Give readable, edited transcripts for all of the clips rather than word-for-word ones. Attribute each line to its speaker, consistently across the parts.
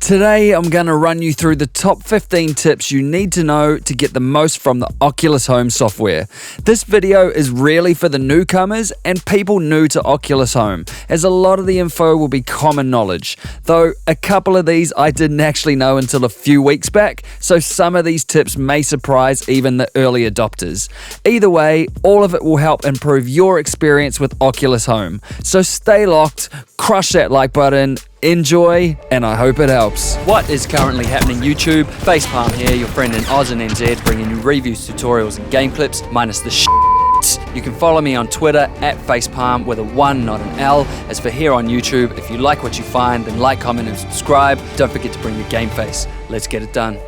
Speaker 1: Today, I'm going to run you through the top 15 tips you need to know to get the most from the Oculus Home software. This video is really for the newcomers and people new to Oculus Home, as a lot of the info will be common knowledge, though a couple of these I didn't actually know until a few weeks back, so some of these tips may surprise even the early adopters. Either way, all of it will help improve your experience with Oculus Home. So stay locked, crush that like button, enjoy, and I hope it helps.
Speaker 2: What is currently happening YouTube? Facepalm here, your friend in Oz and NZ, bringing you reviews, tutorials and game clips, minus the shit. You can follow me on Twitter at Facepalm with a 1, not an L. As for here on YouTube, if you like what you find, then like, comment and subscribe. Don't forget to bring your game face. Let's get it done.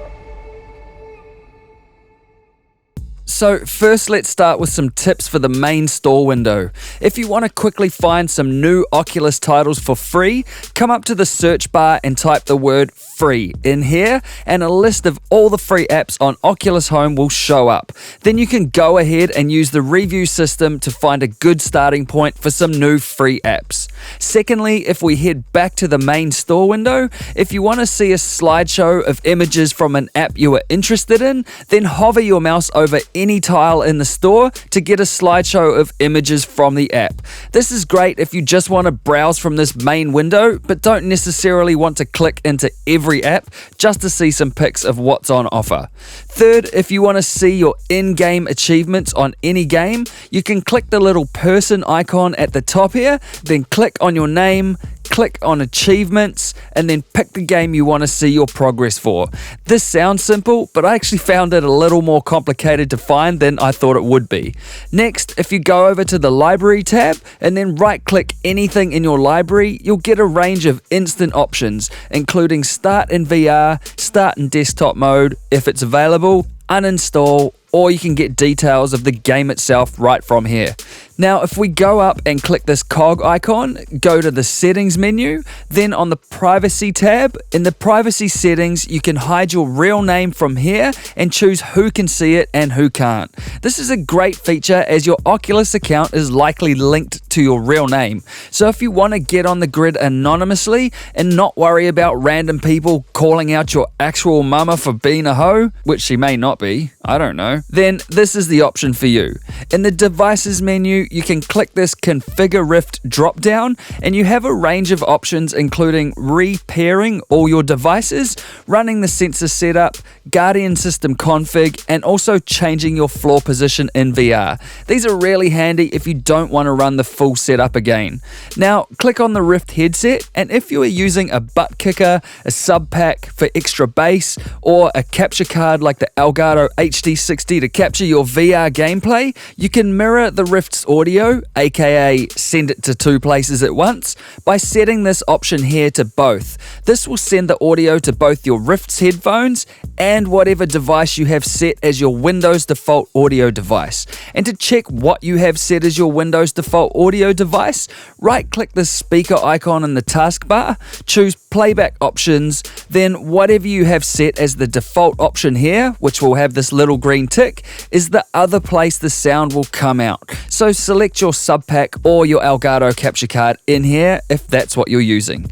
Speaker 1: So first, let's start with some tips for the main store window. If you want to quickly find some new Oculus titles for free, come up to the search bar and type the word free in here, and a list of all the free apps on Oculus Home will show up. Then you can go ahead and use the review system to find a good starting point for some new free apps. Secondly, if we head back to the main store window, if you want to see a slideshow of images from an app you are interested in, then hover your mouse over any tile in the store to get a slideshow of images from the app. This is great if you just want to browse from this main window, but don't necessarily want to click into every app just to see some pics of what's on offer. Third, if you want to see your in-game achievements on any game, you can click the little person icon at the top here, then click on your name, click on achievements, and then pick the game you want to see your progress for. This sounds simple, but I actually found it a little more complicated to find than I thought it would be. Next, if you go over to the library tab and then right click anything in your library, you'll get a range of instant options, including start in VR, start in desktop mode if it's available, uninstall, or you can get details of the game itself right from here. Now, if we go up and click this cog icon, go to the settings menu, then on the privacy tab, in the privacy settings, you can hide your real name from here and choose who can see it and who can't. This is a great feature as your Oculus account is likely linked to your real name. So if you want to get on the grid anonymously and not worry about random people calling out your actual mama for being a hoe, which she may not be, I don't know, then this is the option for you. In the devices menu, you can click this Configure Rift drop down and you have a range of options including re-pairing all your devices, running the sensor setup, Guardian system config, and also changing your floor position in VR. These are really handy if you don't want to run the full setup again. Now, click on the Rift headset, and if you are using a butt kicker, a sub pack for extra bass, or a capture card like the Elgato HD60 to capture your VR gameplay, you can mirror the Rift's audio, aka send it to two places at once, by setting this option here to both. This will send the audio to both your Rift's headphones and whatever device you have set as your Windows default audio device. And to check what you have set as your Windows default audio device, right-click the speaker icon in the taskbar, choose playback options, then whatever you have set as the default option here, which will have this little green tick, is the other place the sound will come out. So select your sub pack or your Elgato capture card in here if that's what you're using.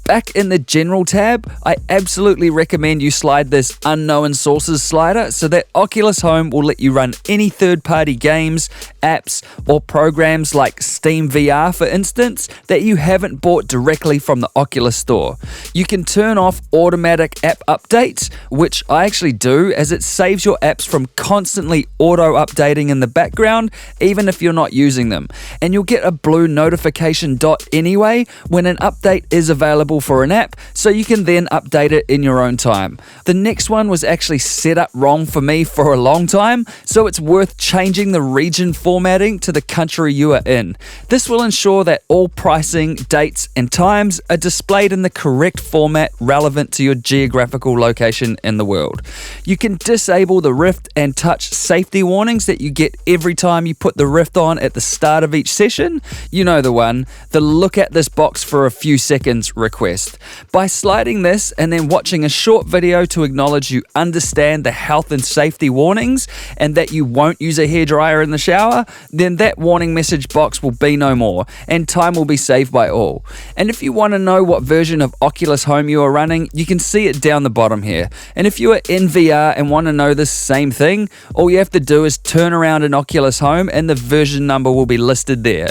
Speaker 1: Back in the General tab, I absolutely recommend you slide this Unknown Sources slider so that Oculus Home will let you run any third-party games, apps, or programs like Steam VR, for instance, that you haven't bought directly from the Oculus Store. You can turn off automatic app updates, which I actually do, as it saves your apps from constantly auto-updating in the background, even if you're not using them. And you'll get a blue notification dot anyway when an update is available for an app, so you can then update it in your own time. The next one was actually set up wrong for me for a long time, so it's worth changing the region formatting to the country you are in. This will ensure that all pricing, dates, and times are displayed in the correct format relevant to your geographical location in the world. You can disable the Rift and touch safety warnings that you get every time you put the Rift on at the start of each session. You know the one, the look at this box for a few seconds request. request. By sliding this and then watching a short video to acknowledge you understand the health and safety warnings and that you won't use a hairdryer in the shower, then that warning message box will be no more and time will be saved by all. And if you want to know what version of Oculus Home you are running, you can see it down the bottom here. And if you are in VR and want to know the same thing, all you have to do is turn around in Oculus Home and the version number will be listed there.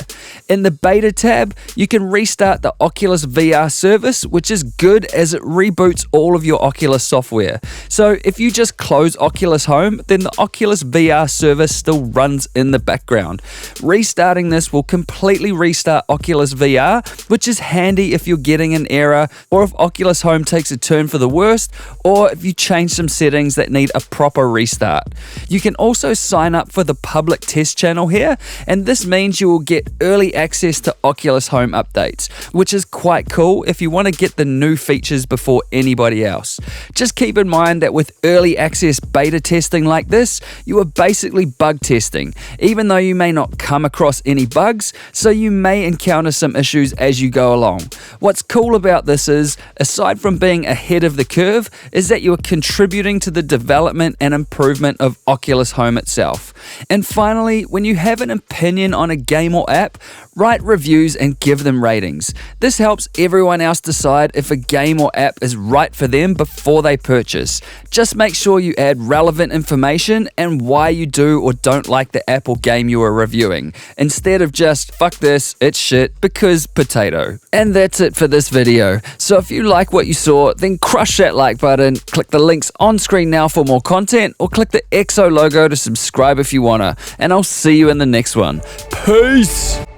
Speaker 1: In the beta tab, you can restart the Oculus VR service, which is good as it reboots all of your Oculus software. So if you just close Oculus Home, then the Oculus VR service still runs in the background. Restarting this will completely restart Oculus VR, which is handy if you're getting an error or if Oculus Home takes a turn for the worst, or if you change some settings that need a proper restart. You can also sign up for the public test channel here, and this means you will get early access to Oculus Home updates, which is quite cool if you want to get the new features before anybody else. Just keep in mind that with early access beta testing like this, you are basically bug testing, even though you may not come across any bugs, so you may encounter some issues as you go along. What's cool about this is, aside from being ahead of the curve, is that you are contributing to the development and improvement of Oculus Home itself. And finally, when you have an opinion on a game or app, write reviews and give them ratings. This helps everyone else decide if a game or app is right for them before they purchase. Just make sure you add relevant information and why you do or don't like the app or game you are reviewing, instead of just, fuck this, it's shit, because potato. And that's it for this video. So if you like what you saw, then crush that like button, click the links on screen now for more content, or click the EXO logo to subscribe if you wanna. And I'll see you in the next one. Peace!